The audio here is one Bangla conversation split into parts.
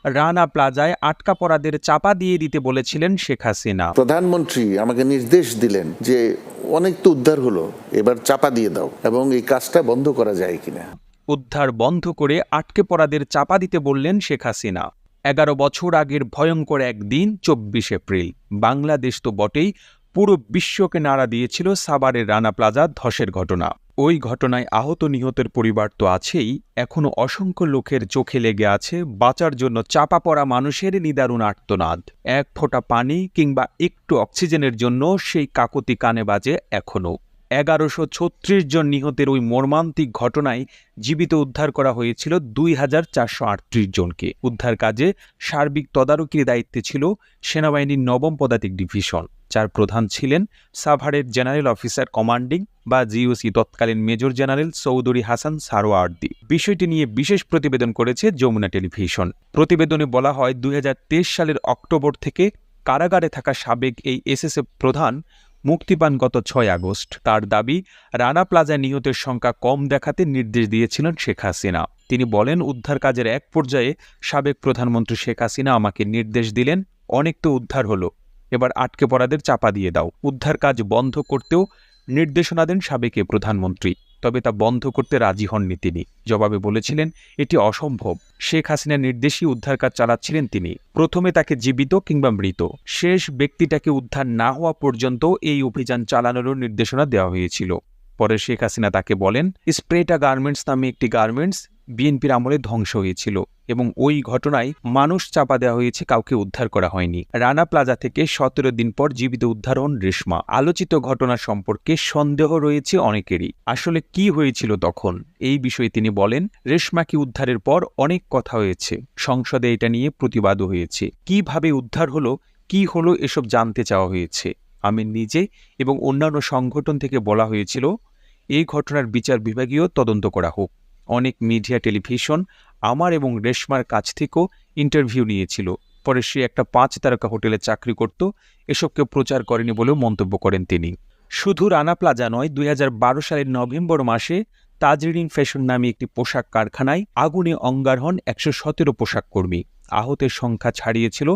রানা প্লাজায় আটকা পড়াদের চাপা দিয়ে দিতে বলেছিলেন শেখ হাসিনা। প্রধানমন্ত্রী আমাকে নির্দেশ দিলেন যে অনেক তো উদ্ধার হলো, এবার চাপা দিয়ে দাও এবং এই কাজটা বন্ধ করা যায় কিনা। উদ্ধার বন্ধ করে আটকে পড়াদের চাপা দিতে বললেন শেখ হাসিনা। 11 বছর আগের ভয়ঙ্কর একদিন 24 এপ্রিল। বাংলাদেশ তো বটেই, পুরো বিশ্বকে নাড়া দিয়েছিল সাভারের রানা প্লাজা ধসের ঘটনা। ওই ঘটনায় আহত নিহতের পরিবার তো আছেই, এখনও অসংখ্য লোকের চোখে লেগে আছে বাঁচার জন্য চাপা পড়া মানুষের নিদারুণ আর্তনাদ। এক ফোঁটা পানি কিংবা একটু অক্সিজেনের জন্য সেই কাকতি কানে বাজে এখনও। 1136 জন নিহতের ওই মর্মান্তিক ঘটনায় জীবিত উদ্ধার করা হয়েছিল 2438 জনকে। উদ্ধার কাজে সার্বিক তদারকির দায়িত্বে ছিল সেনাবাহিনীর 9ম পদাতিক ডিভিশন, যার প্রধান ছিলেন সাভারের জেনারেল অফিসার কমান্ডিং বা জিওসি তৎকালীন মেজর জেনারেল চৌধুরী হাসান সারোয়ার্দী। বিষয়টি নিয়ে বিশেষ প্রতিবেদন করেছে যমুনা টেলিভিশন। প্রতিবেদনে বলা হয়, 2023 সালের অক্টোবর থেকে কারাগারে থাকা সাবেক এই এসএসএফ প্রধান মুক্তি পান গত 6 আগস্ট। তার দাবি, রানা প্লাজায় নিহতের সংখ্যা কম দেখাতে নির্দেশ দিয়েছিলেন শেখ হাসিনা। তিনি বলেন, উদ্ধার কাজের এক পর্যায়ে সাবেক প্রধানমন্ত্রী শেখ হাসিনা আমাকে নির্দেশ দিলেন, অনেক তো উদ্ধার হলো, এবার আটকে পড়াদের চাপা দিয়ে দাও। উদ্ধার কাজ বন্ধ করতেও নির্দেশনা দেন সাবেক প্রধানমন্ত্রী, তবে তা বন্ধ করতে রাজি হননি তিনি। জবাবে বলেছিলেন, এটি অসম্ভব। শেখ হাসিনার নির্দেশেই উদ্ধার কাজ চালাচ্ছিলেন তিনি। প্রথমে তাকে জীবিত কিংবা মৃত, শেষ ব্যক্তিটাকে উদ্ধার না হওয়া পর্যন্ত এই অভিযান চালানোর নির্দেশনা দেওয়া হয়েছিল। পরে শেখ হাসিনা তাকে বলেন, স্প্রেটা গার্মেন্টস নামে একটি গার্মেন্টস বিএনপির আমলে ধ্বংস হয়েছিল এবং ওই ঘটনায় মানুষ চাপা দেওয়া হয়েছে, কাউকে উদ্ধার করা হয়নি। রানা প্লাজা থেকে 17 দিন পর জীবিত উদ্ধার হন রেশমা। আলোচিত ঘটনা সম্পর্কে সন্দেহ রয়েছে অনেকেরই। আসলে কি হয়েছিল তখন, এই বিষয়ে তিনি বলেন, রেশমাকে উদ্ধারের পর অনেক কথা হয়েছে, সংসদে এটা নিয়ে প্রতিবাদও হয়েছে। কিভাবে উদ্ধার হলো, কি হলো, এসব জানতে চাওয়া হয়েছে। আমি নিজে এবং অন্যান্য সংগঠন থেকে বলা হয়েছিল, এই ঘটনার বিচার বিভাগীয় তদন্ত করা হোক। অনেক মিডিয়া, টেলিভিশন আমার এবং রেশমার কাছ থেকেও ইন্টারভিউ নিয়েছিল। পরে সে একটা 5 তারকা হোটেলে চাকরি করত, এসবকে প্রচার করেনি বলেও মন্তব্য করেন তিনি। শুধু রানা প্লাজা নয়, 2012 সালের নভেম্বর মাসে তাজরিন ফ্যাশন নামে একটি পোশাক কারখানায় আগুনে অঙ্গার হন 117 পোশাক কর্মী। আহতের সংখ্যা ছাড়িয়েছিল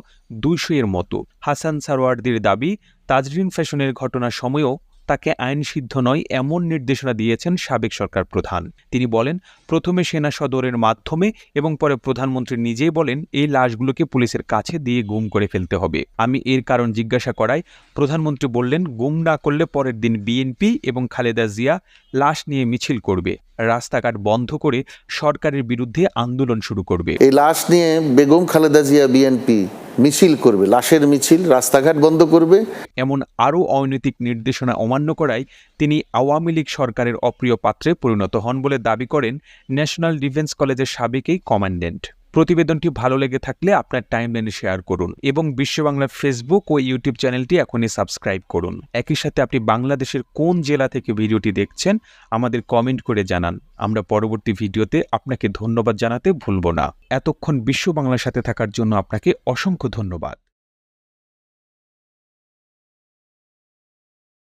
200 এর মতো। হাসান সারোয়ার্দীর দাবি, তাজরিন ফ্যাশনের ঘটনার সময়ও তাকে আইনসিদ্ধ নয় এমন নির্দেশনা দিয়েছেন সাবেক সরকার প্রধান। তিনি বলেন, প্রথমে সেনা সদরের মাধ্যমে এবং পরে প্রধানমন্ত্রী নিজেই বলেন, এই লাশগুলোকে পুলিশের কাছে দিয়ে গুম করে ফেলতে হবে। আমি এর কারণ জিজ্ঞাসা করায় প্রধানমন্ত্রী বললেন, গুম না করলে পরের দিন বিএনপি এবং খালেদা জিয়া লাশ নিয়ে মিছিল করবে, রাস্তাঘাট বন্ধ করে সরকারের বিরুদ্ধে আন্দোলন শুরু করবে। এই লাশ নিয়ে বেগম খালেদা জিয়া বিএনপি মিছিল করবে, লাশের মিছিল, রাস্তাঘাট বন্ধ করবে। এমন আরও অনৈতিক নির্দেশনা অমান্য করায় তিনি আওয়ামী লীগ সরকারের অপ্রিয় পাত্রে পরিণত হন বলে দাবি করেন ন্যাশনাল ডিফেন্স কলেজের সাবেক এই কমান্ড্যান্ট। প্রতিবেদনটি ভালো লেগে থাকলে আপনার টাইমলাইনে শেয়ার করুন এবং বিশ্ব বাংলার ফেসবুক ও ইউটিউব চ্যানেলটি এখনই সাবস্ক্রাইব করুন। একই সাথে আপনি বাংলাদেশের কোন জেলা থেকে ভিডিওটি দেখছেন আমাদের কমেন্ট করে জানান। আমরা পরবর্তী ভিডিওতে আপনাকে ধন্যবাদ জানাতে ভুলব না। এতক্ষণ বিশ্ব বাংলার সাথে থাকার জন্য আপনাকে অসংখ্য ধন্যবাদ।